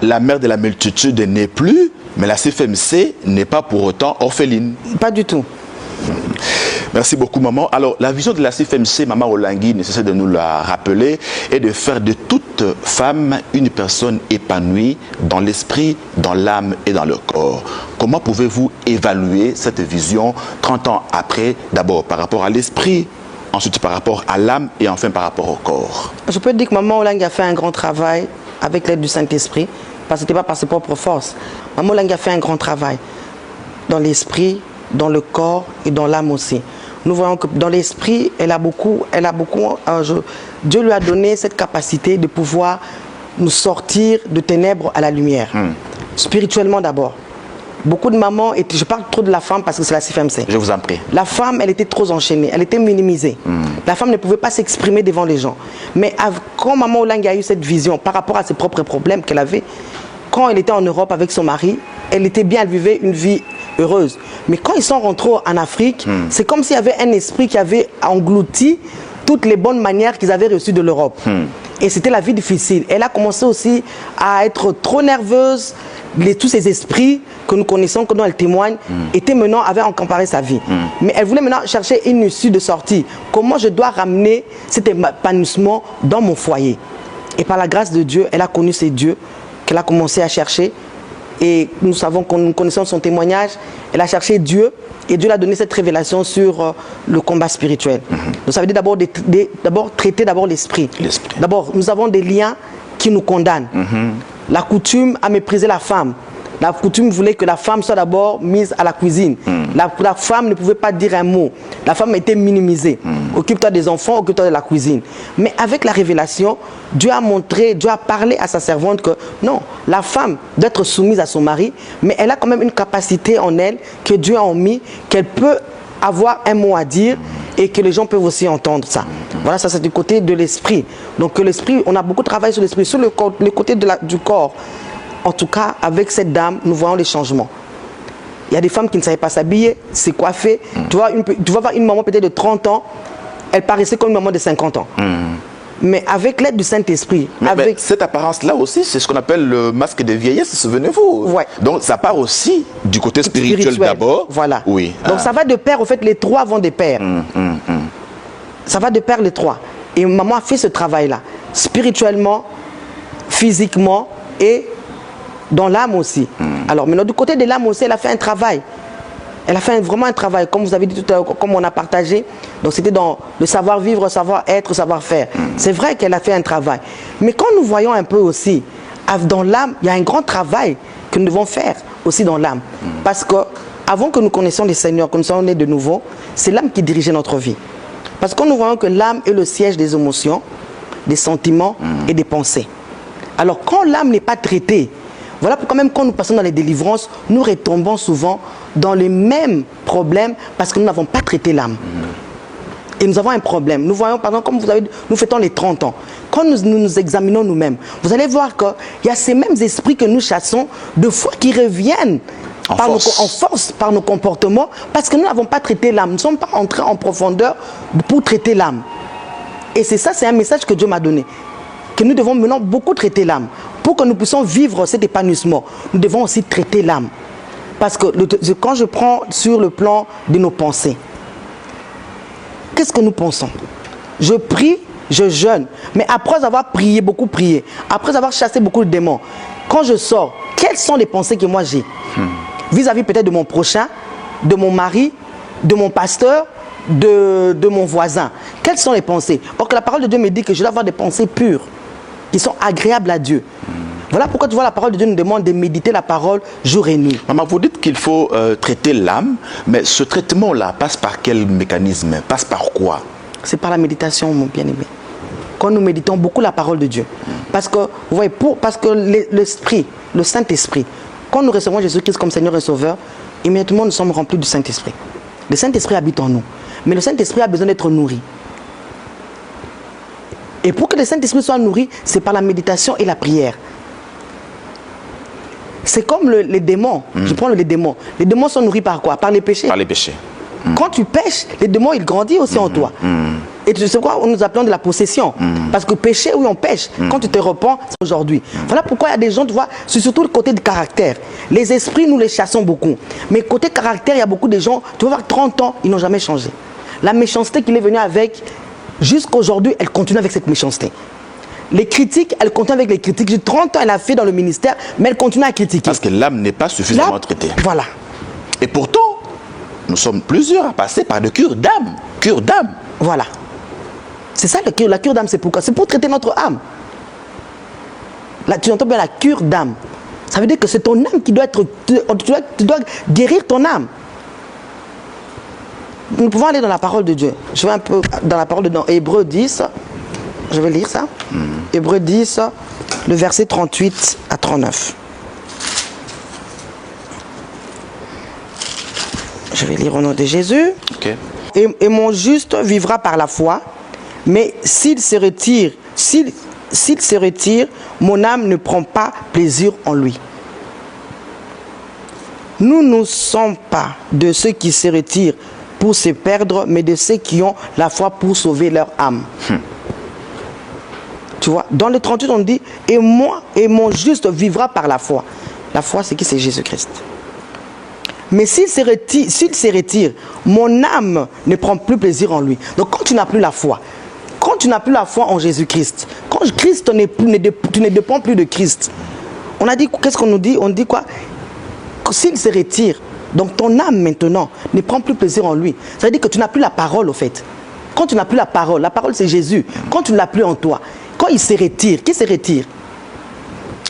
la mère de la multitude n'est plus, mais la CFMC n'est pas pour autant orpheline. Pas du tout. Merci beaucoup, maman. Alors, la vision de la CFMC, maman Olangui, nécessaire de nous la rappeler, est de faire de toute femme une personne épanouie dans l'esprit, dans l'âme et dans le corps. Comment pouvez-vous évaluer cette vision 30 ans après, d'abord par rapport à l'esprit, ensuite par rapport à l'âme et enfin par rapport au corps? Je peux dire que maman Olangui a fait un grand travail avec l'aide du Saint-Esprit, parce que ce n'était pas par ses propres forces. Maman Olangui a fait un grand travail dans l'esprit, dans le corps et dans l'âme aussi. Nous voyons que dans l'esprit, Dieu lui a donné cette capacité de pouvoir nous sortir de ténèbres à la lumière. Spirituellement d'abord. Beaucoup de mamans, et je parle trop de la femme parce que c'est la CFMC. Je vous en prie. La femme, elle était trop enchaînée, elle était minimisée. La femme ne pouvait pas s'exprimer devant les gens. Mais quand maman Olangui a eu cette vision par rapport à ses propres problèmes qu'elle avait, quand elle était en Europe avec son mari, elle était bien, elle vivait une vie heureuse. Mais quand ils sont rentrés en Afrique, c'est comme s'il y avait un esprit qui avait englouti toutes les bonnes manières qu'ils avaient reçues de l'Europe. Et c'était la vie difficile. Elle a commencé aussi à être trop nerveuse. Tous ces esprits que nous connaissons, que dont elle témoigne, avaient encombré sa vie. Mais elle voulait maintenant chercher une issue de sortie. Comment je dois ramener cet épanouissement dans mon foyer? Et par la grâce de Dieu, elle a connu ces dieux qu'elle a commencé à chercher. Et nous savons, nous connaissons son témoignage, elle a cherché Dieu et Dieu lui a donné cette révélation sur le combat spirituel. Donc ça veut dire d'abord traiter d'abord l'esprit. D'abord, nous avons des liens qui nous condamnent. La coutume a méprisé la femme. La coutume voulait que la femme soit d'abord mise à la cuisine. La femme ne pouvait pas dire un mot. La femme était minimisée. Occupe-toi des enfants, occupe-toi de la cuisine. Mais avec la révélation, Dieu a parlé à sa servante que non, la femme doit être soumise à son mari, mais elle a quand même une capacité en elle que Dieu a mis, qu'elle peut avoir un mot à dire et que les gens peuvent aussi entendre ça. Voilà, ça c'est du côté de l'esprit. Donc l'esprit, on a beaucoup travaillé sur l'esprit. Sur le côté du corps, en tout cas, avec cette dame, nous voyons les changements. Il y a des femmes qui ne savaient pas s'habiller, se coiffer. Tu vas voir une maman peut-être de 30 ans, elle paraissait comme une maman de 50 ans. Mais avec l'aide du Saint-Esprit... Mais cette apparence-là aussi, c'est ce qu'on appelle le masque de vieillesse, souvenez-vous. Ouais. Donc ça part aussi du côté spirituel d'abord. Voilà. Oui. Donc ça va de pair, au fait, les trois vont de pair. Ça va de pair les trois. Et maman a fait ce travail-là, spirituellement, physiquement et dans l'âme aussi. Alors maintenant, du côté de l'âme aussi, elle a fait un travail. Elle a fait vraiment un travail, comme vous avez dit tout à l'heure, comme on a partagé. Donc c'était dans le savoir-vivre, savoir-être, savoir-faire. C'est vrai qu'elle a fait un travail. Mais quand nous voyons un peu aussi, dans l'âme, il y a un grand travail que nous devons faire aussi dans l'âme. Parce que avant que nous connaissions les Seigneurs, que nous soyons nés de nouveau, c'est l'âme qui dirigeait notre vie. Parce que nous voyons que l'âme est le siège des émotions, des sentiments et des pensées. Alors quand l'âme n'est pas traitée, voilà pourquoi même quand nous passons dans les délivrances, nous retombons souvent dans les mêmes problèmes parce que nous n'avons pas traité l'âme. Et nous avons un problème. Nous voyons, par exemple, comme vous avez dit, nous fêtons les 30 ans. Quand nous examinons nous-mêmes, vous allez voir qu'il y a ces mêmes esprits que nous chassons, de fois qui reviennent en force par nos comportements, parce que nous n'avons pas traité l'âme. Nous ne sommes pas entrés en profondeur pour traiter l'âme. Et c'est ça, c'est un message que Dieu m'a donné. Que nous devons maintenant beaucoup traiter l'âme. Pour que nous puissions vivre cet épanouissement, nous devons aussi traiter l'âme. Parce que quand je prends sur le plan de nos pensées, qu'est-ce que nous pensons? Je prie, je jeûne, mais après avoir prié, beaucoup prié, après avoir chassé beaucoup de démons, quand je sors, quelles sont les pensées que moi j'ai? Vis-à-vis peut-être de mon prochain, de mon mari, de mon pasteur, de mon voisin. Quelles sont les pensées? Parce que la parole de Dieu me dit que je dois avoir des pensées pures, qui sont agréables à Dieu. Voilà pourquoi tu vois la parole de Dieu nous demande de méditer la parole jour et nuit. Maman, vous dites qu'il faut traiter l'âme, mais ce traitement-là passe par quel mécanisme? Passe par quoi? C'est par la méditation, mon bien-aimé. Quand nous méditons beaucoup la parole de Dieu. Parce que, vous voyez, parce que l'Esprit, le Saint-Esprit, quand nous recevons Jésus-Christ comme Seigneur et Sauveur, immédiatement nous sommes remplis du Saint-Esprit. Le Saint-Esprit habite en nous. Mais le Saint-Esprit a besoin d'être nourri. Et pour que le Saint-Esprit soit nourri, c'est par la méditation et la prière. C'est comme les démons. Je prends les démons. Les démons sont nourris par quoi? Par les péchés. Par les péchés. Quand tu pêches, les démons, ils grandissent aussi en toi. Et tu sais quoi, on nous appelons de la possession. Parce que péché, oui, on pêche. Quand tu te repens, c'est aujourd'hui. Voilà pourquoi il y a des gens, tu vois, c'est surtout le côté de caractère. Les esprits, nous les chassons beaucoup. Mais côté caractère, il y a beaucoup de gens, tu vas voir, 30 ans, ils n'ont jamais changé. La méchanceté qu'il est venu avec, jusqu'à aujourd'hui, elle continue avec cette méchanceté. Les critiques, elle continue avec les critiques. J'ai 30 ans, elle a fait dans le ministère, mais elle continue à critiquer. Parce que l'âme n'est pas suffisamment traitée. Voilà. Et pourtant, nous sommes plusieurs à passer par des cures d'âme. Cure d'âme. Voilà. C'est ça la cure d'âme, c'est pourquoi? C'est pour traiter notre âme. Là, tu entends bien la cure d'âme. Ça veut dire que c'est ton âme qui doit être... Tu dois guérir ton âme. Nous pouvons aller dans la parole de Dieu. Je vais un peu dans la parole de dans Hébreux 10. Je vais lire ça. Hébreux 10, le verset 38 à 39. Je vais lire au nom de Jésus. Okay. Et mon juste vivra par la foi, mais s'il se retire, mon âme ne prend pas plaisir en lui. Nous ne sommes pas de ceux qui se retirent pour se perdre, mais de ceux qui ont la foi pour sauver leur âme. Tu vois, dans le 38, on dit, et moi, et mon juste vivra par la foi. La foi, c'est qui? C'est Jésus-Christ. Mais s'il se retire, mon âme ne prend plus plaisir en lui. Donc quand tu n'as plus la foi, quand tu n'as plus la foi en Jésus-Christ, quand Christ tu ne dépends plus de Christ, on a dit, qu'est-ce qu'on nous dit? On dit quoi? S'il se retire, donc ton âme maintenant ne prend plus plaisir en lui. Ça veut dire que tu n'as plus la parole au fait. Quand tu n'as plus la parole c'est Jésus. Quand tu ne l'as plus en toi, quand il se retire, qui se retire?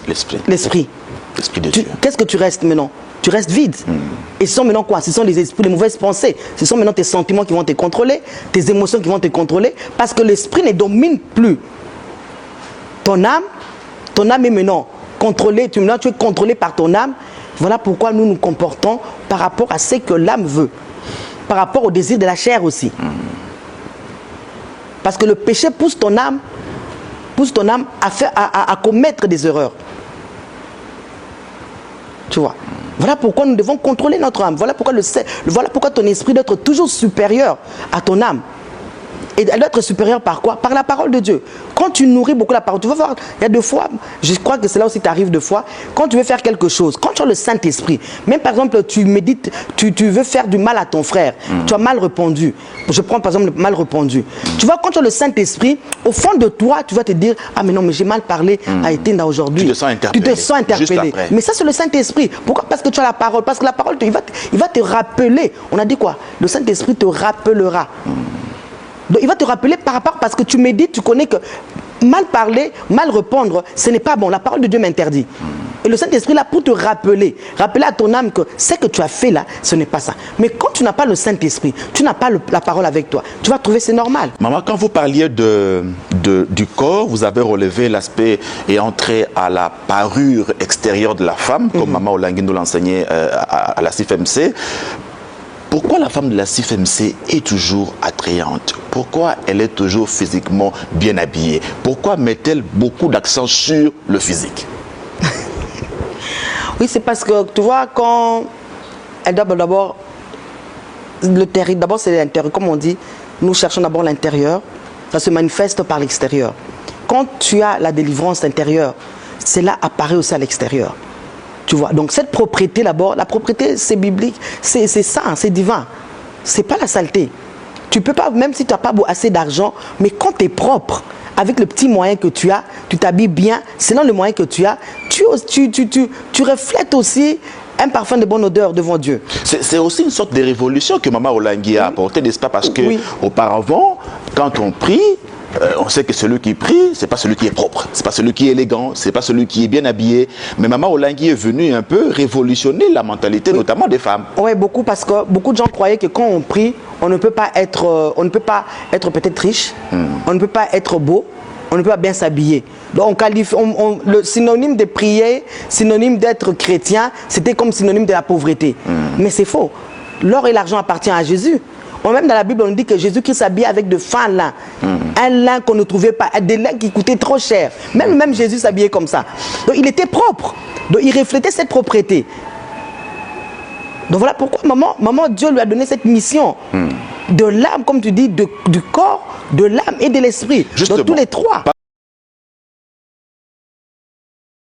L'esprit. L'esprit. L'esprit de Dieu. Qu'est-ce que tu restes maintenant? Tu restes vide. Et ce sont maintenant quoi? Ce sont les esprits, les mauvaises pensées. Ce sont maintenant tes sentiments qui vont te contrôler, tes émotions qui vont te contrôler, parce que l'esprit ne domine plus. Ton âme est maintenant contrôlée, tu es contrôlé par ton âme. Voilà pourquoi nous nous comportons par rapport à ce que l'âme veut. Par rapport au désir de la chair aussi. Parce que le péché pousse ton âme à commettre des erreurs. Tu vois. Voilà pourquoi nous devons contrôler notre âme. Voilà pourquoi ton esprit doit être toujours supérieur à ton âme. Et elle doit être supérieure par quoi? Par la parole de Dieu. Quand tu nourris beaucoup la parole, tu vas voir, il y a deux fois, je crois que c'est là aussi tu arrives deux fois, quand tu veux faire quelque chose, quand tu as le Saint-Esprit, même par exemple tu médites, tu veux faire du mal à ton frère, tu as mal répondu. Je prends par exemple le mal répondu. Tu vois, quand tu as le Saint-Esprit, au fond de toi, tu vas te dire, ah mais non, mais j'ai mal parlé à Étienne aujourd'hui. Tu te sens interpellé. Tu te sens interpellé. Mais ça c'est le Saint-Esprit. Pourquoi? Parce que tu as la parole. Parce que la parole, il va te rappeler. On a dit quoi? Le Saint-Esprit te rappellera. Donc, il va te rappeler par rapport, parce que tu médites, tu connais que mal parler, mal répondre, ce n'est pas bon. La parole de Dieu m'interdit. Et le Saint-Esprit là pour te rappeler à ton âme que ce que tu as fait là, ce n'est pas ça. Mais quand tu n'as pas le Saint-Esprit, tu n'as pas la parole avec toi, tu vas trouver c'est normal. Maman, quand vous parliez du corps, vous avez relevé l'aspect et entré à la parure extérieure de la femme, comme Maman Olanguine nous l'enseignait à la CIFMC. Pourquoi la femme de la CIFMC est toujours attrayante? Pourquoi elle est toujours physiquement bien habillée? Pourquoi met-elle beaucoup d'accent sur le physique? Oui, c'est parce que, tu vois, quand elle doit d'abord, d'abord c'est l'intérieur, comme on dit, nous cherchons d'abord l'intérieur, ça se manifeste par l'extérieur. Quand tu as la délivrance intérieure, cela apparaît aussi à l'extérieur. Tu vois, donc cette propriété d'abord, la propriété c'est biblique, c'est saint, c'est divin. C'est pas la saleté. Tu peux pas, même si tu n'as pas assez d'argent, mais quand tu es propre, avec le petit moyen que tu as, tu t'habilles bien, selon le moyen que tu as, tu reflètes aussi un parfum de bonne odeur devant Dieu. C'est aussi une sorte de révolution que Maman Olanguine a apportée, n'est-ce pas? Parce que auparavant, quand on prie, on sait que celui qui prie, c'est pas celui qui est propre, c'est pas celui qui est élégant, c'est pas celui qui est bien habillé. Mais Maman Olanguine est venue un peu révolutionner la mentalité, notamment des femmes. Oui, beaucoup, parce que beaucoup de gens croyaient que quand on prie, on ne peut pas être peut-être riche, on ne peut pas être beau, on ne peut pas bien s'habiller. Donc le synonyme de prier, synonyme d'être chrétien, c'était comme synonyme de la pauvreté. Mais c'est faux. L'or et l'argent appartiennent à Jésus. Même dans la Bible, on dit que Jésus-Christ s'habillait avec de fins lins. Un lin qu'on ne trouvait pas, des lins qui coûtaient trop cher. Même Jésus s'habillait comme ça. Donc il était propre. Donc il reflétait cette propriété. Donc voilà pourquoi maman Dieu lui a donné cette mission. de l'âme, comme tu dis, du corps, de l'âme et de l'esprit. Donc tous les trois.